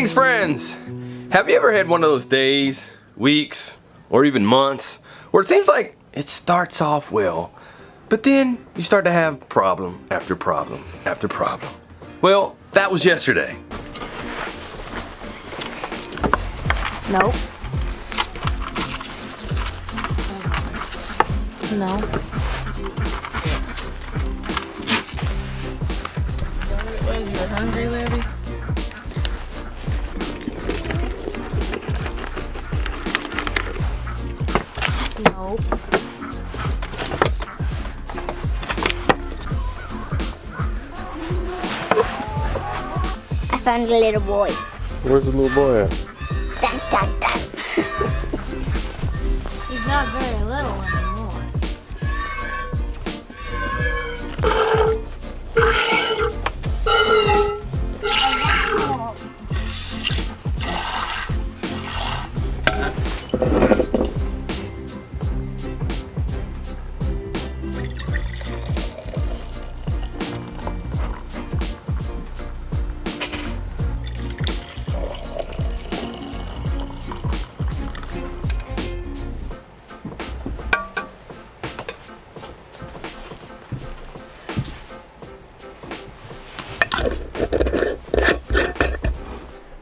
Greetings, friends! Have you ever had one of those days, weeks, or even months where it seems like it starts off well, but then you start to have problem after problem after problem? Well, that was yesterday. Nope. No. You were hungry, Libby? Nope. I found a little boy. Where's the little boy at? Dun, dun, dun. He's not very little anymore.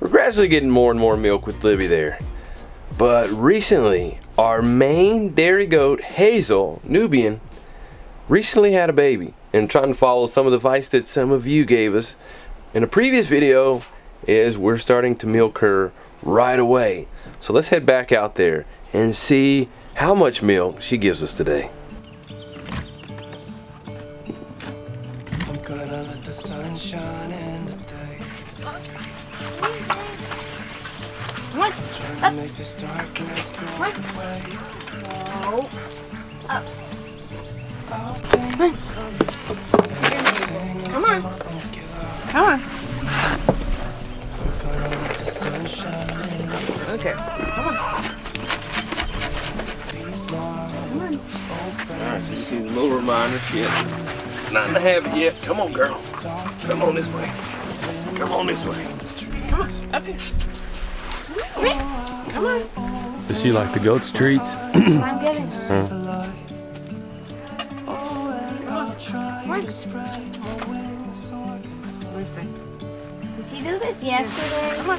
We're gradually getting more and more milk with Libby there. But recently, our main dairy goat, Hazel, Nubian, recently had a baby. And trying to follow some of the advice that some of you gave us in a previous video is we're starting to milk her right away. So let's head back out there and see how much milk she gives us today. I'm gonna let the sun shine in the day. Trying to make this darkness go away. No. I'll think of singing Come on. till my lungs give out. Come on. I'm gonna let the sun shine in the day. Okay. Come on. Alright, just see the little reminder she has not in the habit yet. Come on, girl. Come on this way. Come on this way. Come on. Up here. Come on. Does she like the goat's treats? I'm getting Let me see. Did she do this yesterday? Come on.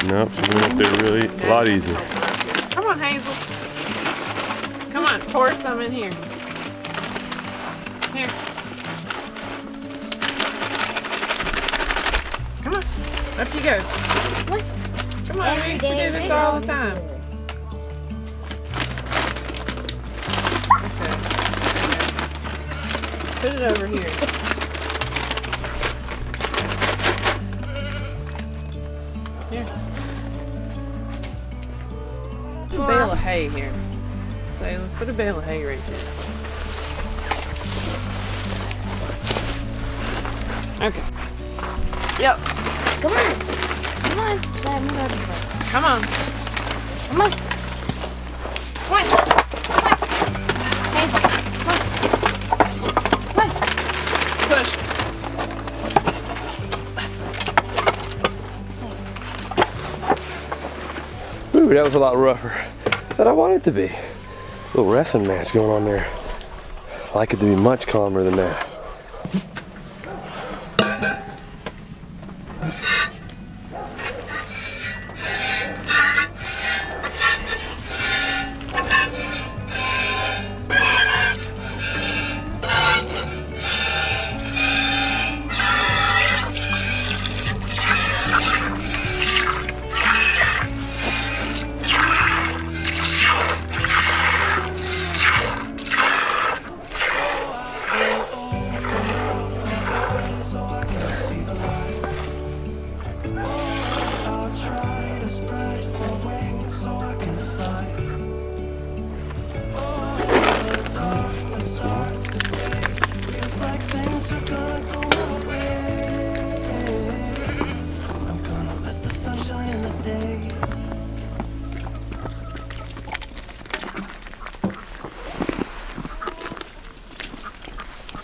Nope, she went up there really a lot easier. Come on, Hazel. Come on, pour some in here. Here. Come on. Up you go. What? Come on, we used to do this all the time. Okay. Put it over here. Here. Put a bale of hay here. So let's put a bale of hay right there. Okay. Yep. Come on. Come on. So I haven't got it yet. Come on. Come on. Come on. Come on. Hazel. Come on. Push. Ooh, that was a lot rougher than I wanted it to be. A little wrestling match going on there. I like it to be much calmer than that.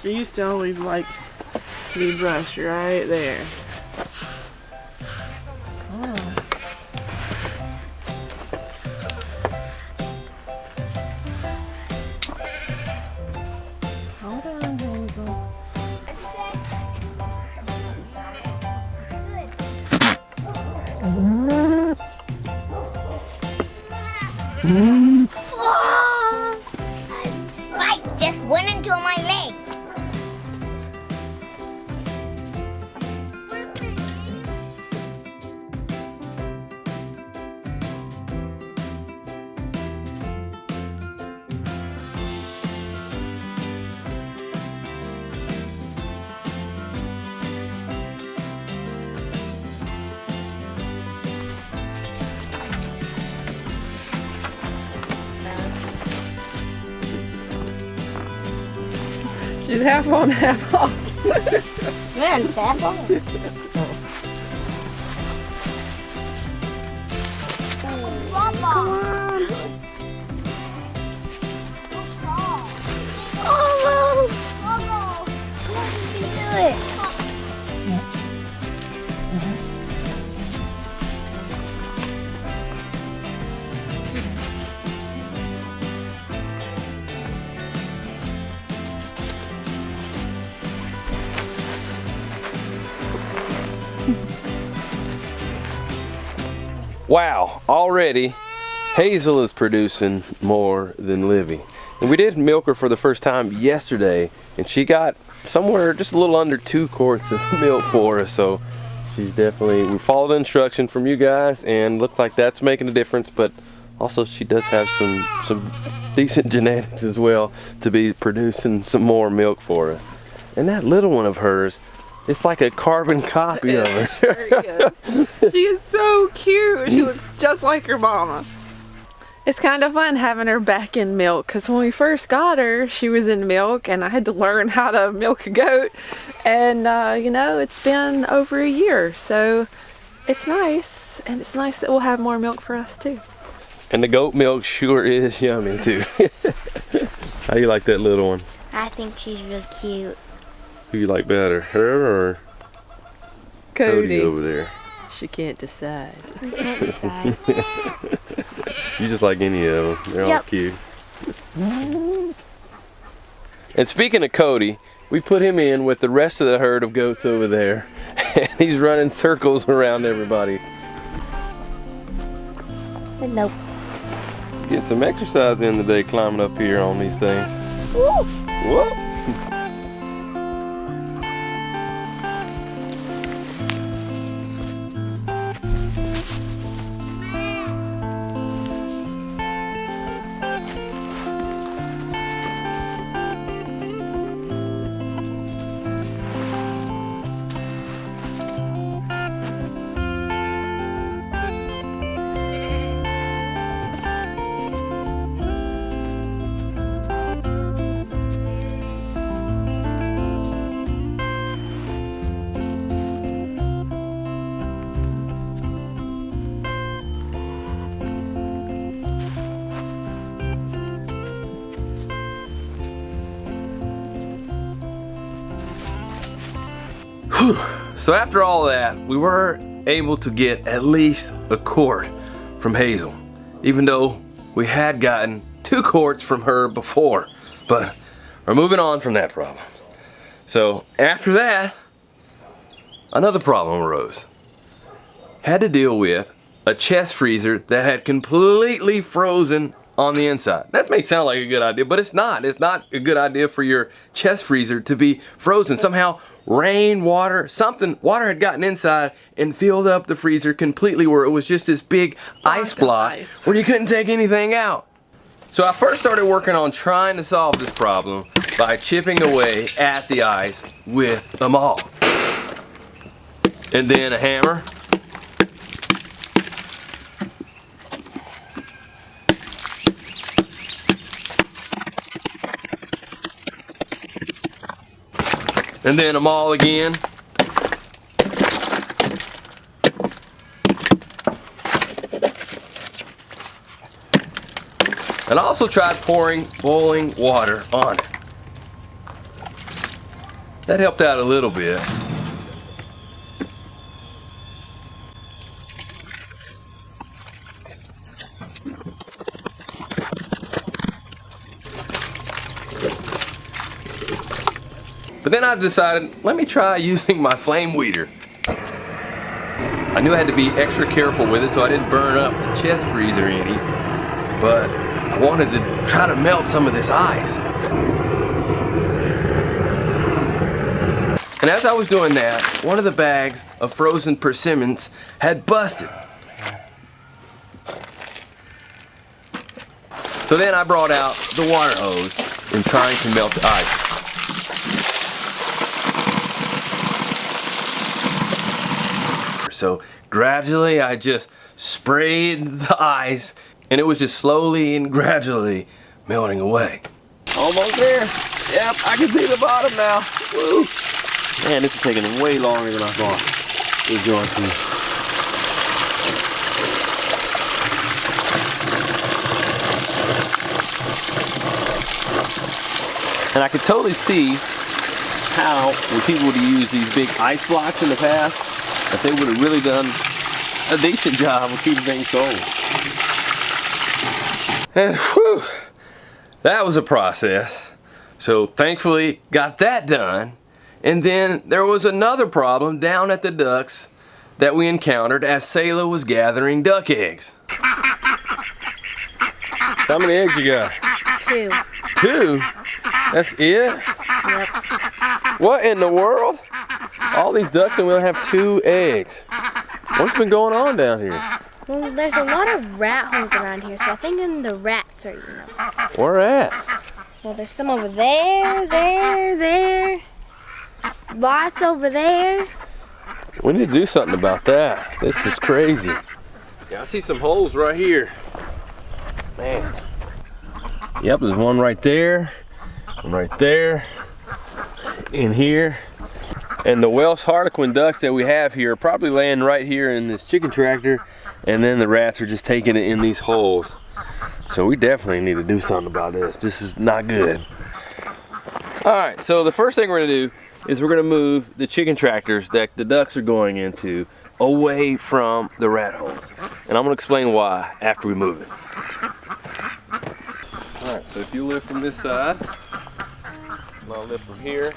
She used to always like to be brushed right there. Oh. Oh, a spike just went into my leg. She's half on, half off. Man, sample. Come on. Almost. Almost. You can do it. Wow, already Hazel is producing more than Livy. And we did milk her for the first time yesterday, and she got somewhere just a little under 2 quarts of milk for us. So she's definitely, we followed the instruction from you guys, and looks like that's making a difference. But also she does have some decent genetics as well to be producing some more milk for us. And that little one of hers, it's like a carbon copy of her. Very good. She is so cute. She looks just like her mama. It's kind of fun having her back in milk, because when we first got her, she was in milk and I had to learn how to milk a goat. And you know, it's been over a year, so it's nice. And it's nice that we'll have more milk for us too. And the goat milk sure is yummy too. How do you like that little one? I think she's really cute. Who you like better, her or Cody over there? She can't decide. We can't decide. You just like any of them. They're all cute. And speaking of Cody, we put him in with the rest of the herd of goats over there. And he's running circles around everybody. Nope. Getting some exercise in today climbing up here on these things. Woo! Whoa! So after all that, we were able to get at least a quart from Hazel, even though we had gotten 2 quarts from her before. But we're moving on from that problem. So after that, another problem arose. Had to deal with a chest freezer that had completely frozen on the inside. That may sound like a good idea, but it's not. It's not a good idea for your chest freezer to be frozen. Somehow rain, water, water had gotten inside and filled up the freezer completely, where it was just this big ice block where you couldn't take anything out. So I first started working on trying to solve this problem by chipping away at the ice with a maul. And then a hammer. And then a maul again. And I also tried pouring boiling water on it. That helped out a little bit. But then I decided, let me try using my flame weeder. I knew I had to be extra careful with it so I didn't burn up the chest freezer any. but I wanted to try to melt some of this ice. And as I was doing that, one of the bags of frozen persimmons had busted. So then I brought out the water hose and trying to melt the ice. So gradually I just sprayed the ice and it was just slowly and gradually melting away. Almost there. Yep, I can see the bottom now. Woo. Man, this is taking way longer than I thought it was going to. And I could totally see how when people would use these big ice blocks in the past, that they would have really done a decent job of keeping things cold. And whew, that was a process. So thankfully got that done. And then there was another problem down at the ducks that we encountered as Selah was gathering duck eggs. So how many eggs you got? 2. 2? That's it? Yep. What in the world? All these ducks and we only have 2 eggs. What's been going on down here? Well, there's a lot of rat holes around here, so I think the rats are eating them. Where at? Well, there's some over there, there. Lots over there. We need to do something about that. This is crazy. Yeah, I see some holes right here. Man. Yep, there's one right there, in here. And the Welsh Harlequin ducks that we have here are probably laying right here in this chicken tractor, and then the rats are just taking it in these holes. So we definitely need to do something about this. This is not good. All right, so the first thing we're gonna do is we're gonna move the chicken tractors that the ducks are going into away from the rat holes. And I'm gonna explain why after we move it. All right, so if you lift from this side, I'll lift from here.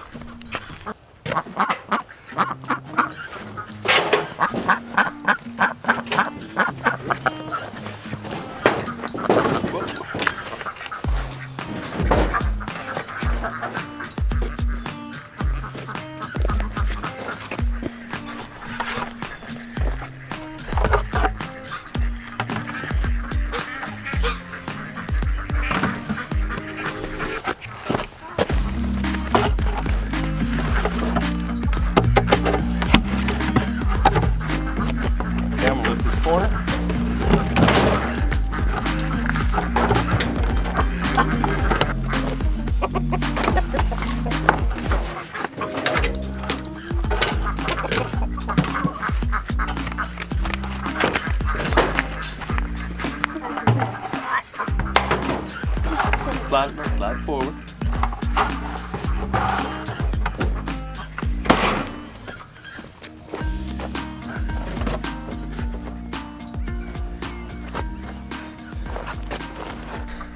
Slide forward.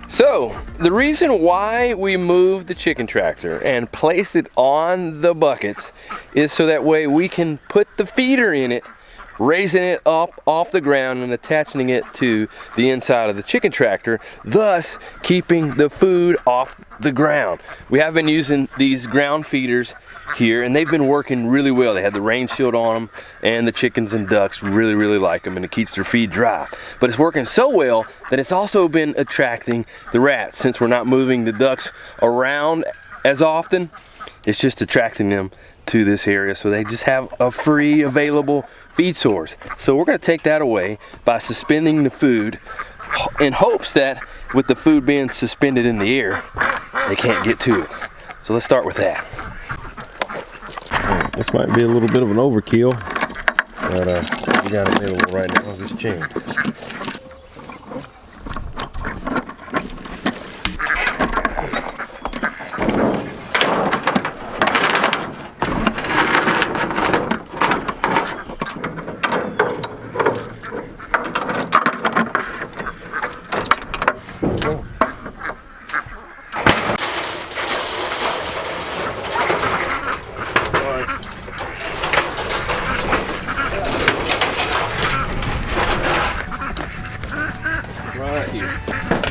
So, the reason why we moved the chicken tractor and placed it on the buckets is so that way we can put the feeder in it, raising it up off the ground and attaching it to the inside of the chicken tractor, thus keeping the food off the ground. We have been using these ground feeders here and they've been working really well. They have the rain shield on them and the chickens and ducks really like them, and it keeps their feed dry. But it's working so well that it's also been attracting the rats. Since we're not moving the ducks around as often, it's just attracting them to this area, so they just have a free available feed source. So we're going to take that away by suspending the food in hopes that with the food being suspended in the air, they can't get to it. So let's start with that. This might be a little bit of an overkill, but we got available right now is this chain. Right here.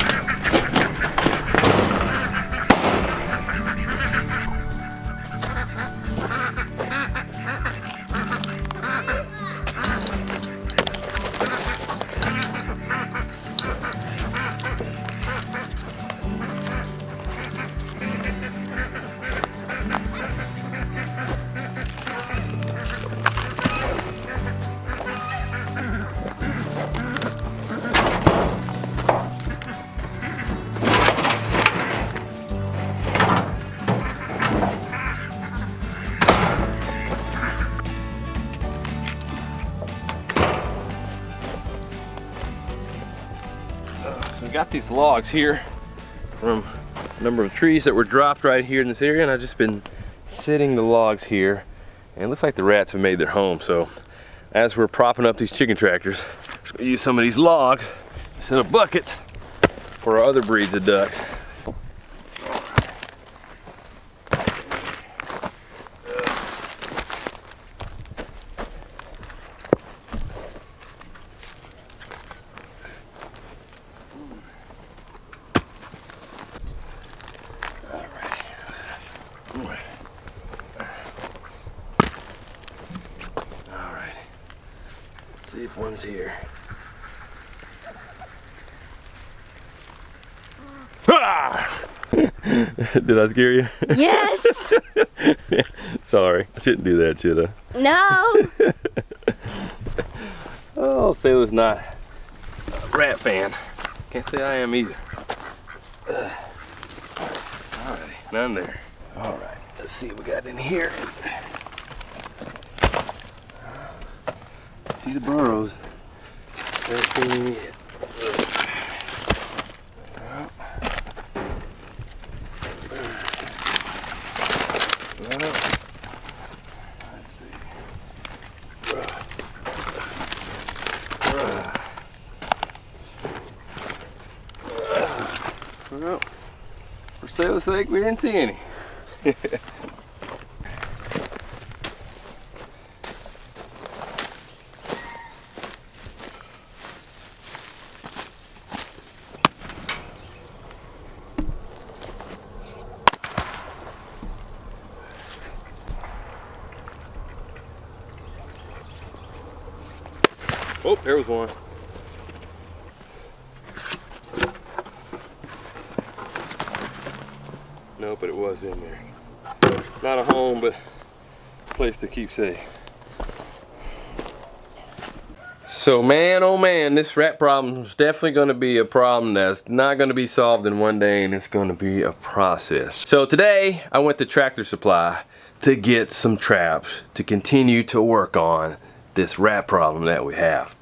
We got these logs here from a number of trees that were dropped right here in this area, and I've just been sitting the logs here, and it looks like the rats have made their home. So as we're propping up these chicken tractors, we're just gonna use some of these logs instead of buckets for our other breeds of ducks. See if one's here. Ah! Did I scare you? Yes. Sorry, I shouldn't do that, should I? No. Oh, Sailor's not a rat fan. Can't say I am either. Alrighty, none there. Alright, let's see what we got in here. See the burrows. Everything yet. Let's see. Well, for Sailor's sake, we didn't see any. Oh, there was one. No, but it was in there. Not a home, but a place to keep safe. So man, oh man, this rat problem is definitely going to be a problem that's not going to be solved in one day, and it's going to be a process. So today, I went to Tractor Supply to get some traps to continue to work on this rat problem that we have.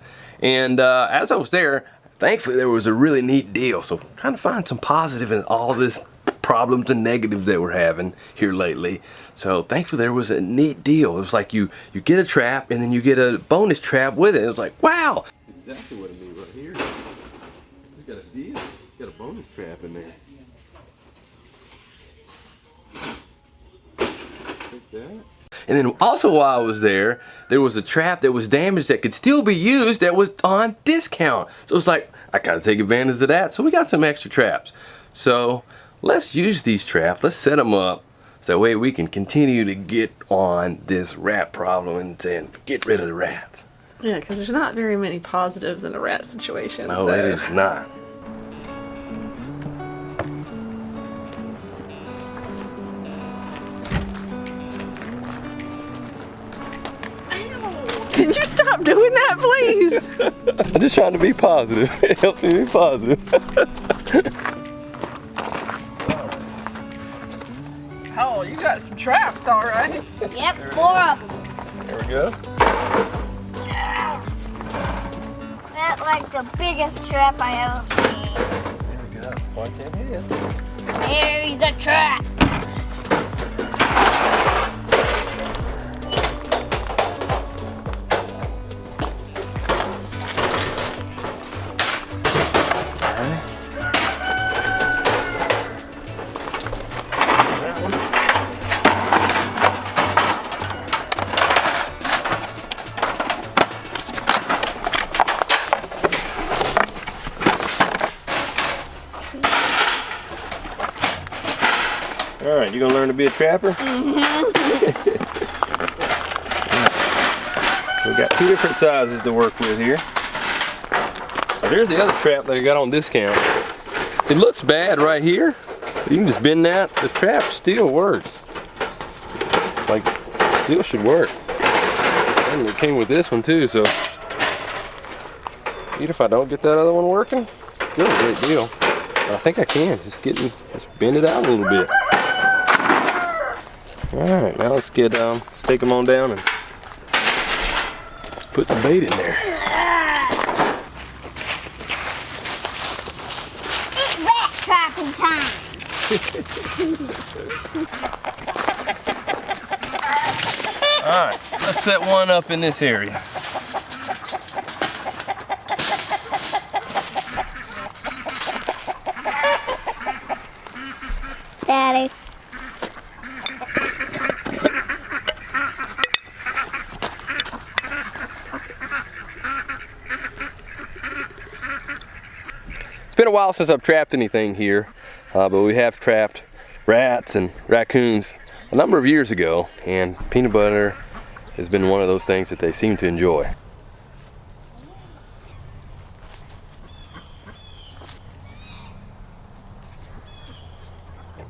And as I was there, thankfully there was a really neat deal. So I'm trying to find some positive in all this problems and negatives that we're having here lately. So thankfully there was a neat deal. It was like you get a trap and then you get a bonus trap with it. It was like, wow. Exactly what I mean right here. We got a deal. We got a bonus trap in there. Take that. And then also while I was there, there was a trap that was damaged that could still be used that was on discount. So it's like, I gotta take advantage of that. So we got some extra traps. So let's use these traps. Let's set them up so that way we can continue to get on this rat problem and get rid of the rats. Yeah, because there's not very many positives in a rat situation. No, so. it is not. Can you stop doing that, please? I'm just trying to be positive. It helps me be positive. Oh, you got some traps, all right. Yep, 4 of them. There we go. That's like the biggest trap I ever seen. There we go. Watch that head. Here's the trap. All right, you gonna learn to be a trapper? Mm-hmm. We've got 2 different sizes to work with here. Now, there's the other trap that I got on discount. It looks bad right here, but you can just bend that. The trap still works. Like, still should work. And it came with this one too, so even if I don't get that other one working, still a great deal. But I think I can. Just bend it out a little bit. All right, now let's take them on down and put some bait in there. time. Alright, let's set one up in this area. Daddy. It's been a while since I've trapped anything here, but we have trapped rats and raccoons a number of years ago, and peanut butter has been one of those things that they seem to enjoy.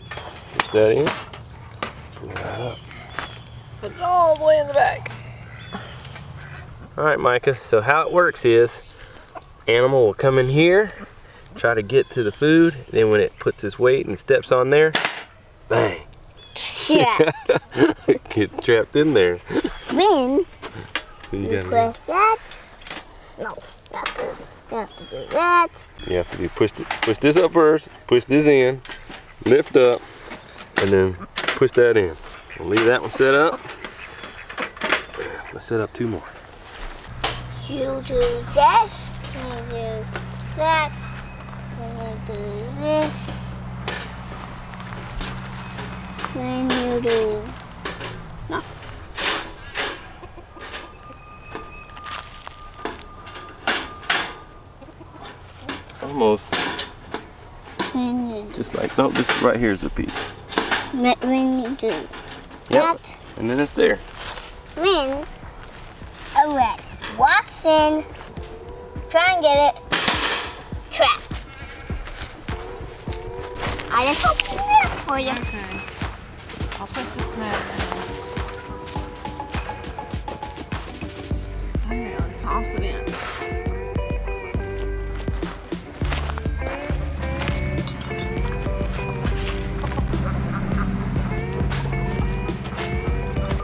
Push that in, pull that up. Put it all the way in the back. Alright, Micah, so how it works is animal will come in here, try to get to the food, then when it puts its weight and steps on there, bang. Yeah. Get trapped in there. Then You press that. No, you have to do that. You have to push this up first, push this in, lift up, and then push that in. We'll leave that one set up. Let's set up two more. You do this, you do that, you do this. Then you do no. Almost. Then you Just like, no, this right here is the piece. when you do Yep. that, And then it's there. then a rat walks in, try and get it, trap. I just opened it up for you. Okay. I'll put this net in. Okay, let's toss it in.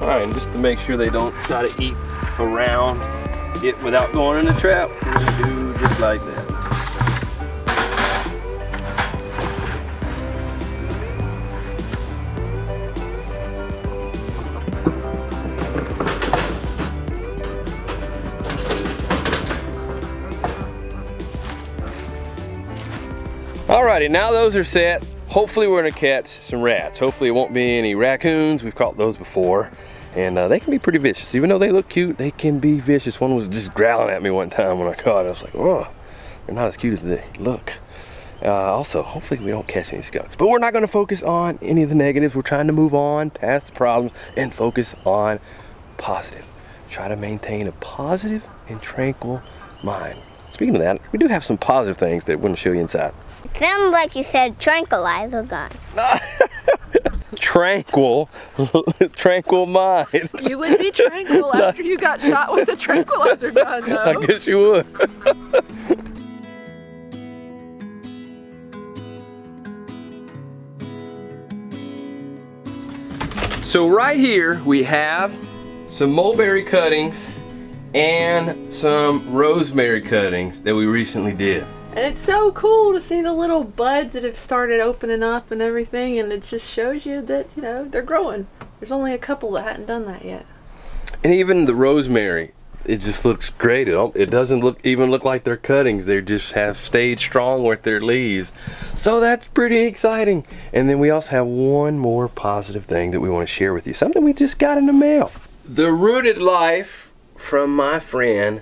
Alright, and just to make sure they don't try to eat around it without going in the trap, we're going to do just like that. Alrighty, now those are set. Hopefully we're gonna catch some rats. Hopefully it won't be any raccoons. We've caught those before. And they can be pretty vicious. Even though they look cute, they can be vicious. One was just growling at me one time when I caught it. I was like, oh, they're not as cute as they look. Also, hopefully we don't catch any skunks. But we're not gonna focus on any of the negatives. We're trying to move on past the problems and focus on positive. Try to maintain a positive and tranquil mind. Speaking of that, we do have some positive things that we're gonna show you inside. It sounded like you said tranquilizer gun. Tranquil, tranquil mind. You would be tranquil after you got shot with a tranquilizer gun, though. I guess you would. So right here we have some mulberry cuttings and some rosemary cuttings that we recently did. And it's so cool to see the little buds that have started opening up and everything, and it just shows you that, you know, they're growing. There's only a couple that hadn't done that yet. And even the rosemary, it just looks great. It doesn't even look like they're cuttings. They just have stayed strong with their leaves. So that's pretty exciting. And then we also have one more positive thing that we want to share with you. Something we just got in the mail. The Rooted Life from my friend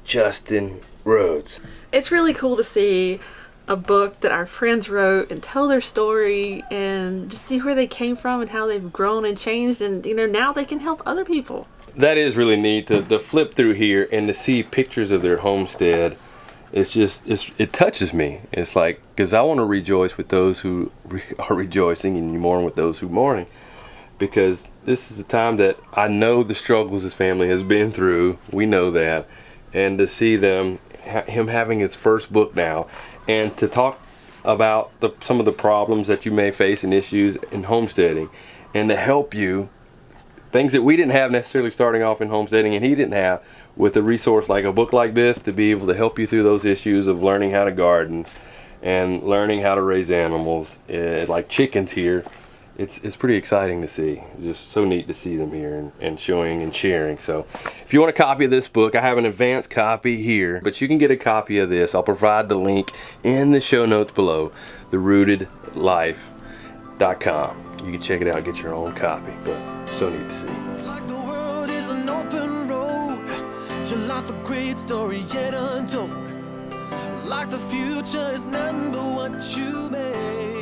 Justin Rhodes. It's really cool to see a book that our friends wrote and tell their story and just see where they came from and how they've grown and changed, and you know, now they can help other people. That is really neat to flip through here and to see pictures of their homestead. It touches me. It's like, because I want to rejoice with those who are rejoicing and mourn with those who are mourning, because this is a time that I know the struggles his family has been through. We know that. And to see him having his first book now, and to talk about some of the problems that you may face and issues in homesteading, and to help you, things that we didn't have necessarily starting off in homesteading and he didn't have, with a resource like a book like this to be able to help you through those issues of learning how to garden and learning how to raise animals, like chickens here. It's pretty exciting to see. It's just so neat to see them here and showing and sharing. So if you want a copy of this book, I have an advanced copy here, but you can get a copy of this. I'll provide the link in the show notes below, therootedlife.com. You can check it out and get your own copy, but so neat to see. Like the world is an open road, your life a great story yet untold. Like the future is nothing but what you made.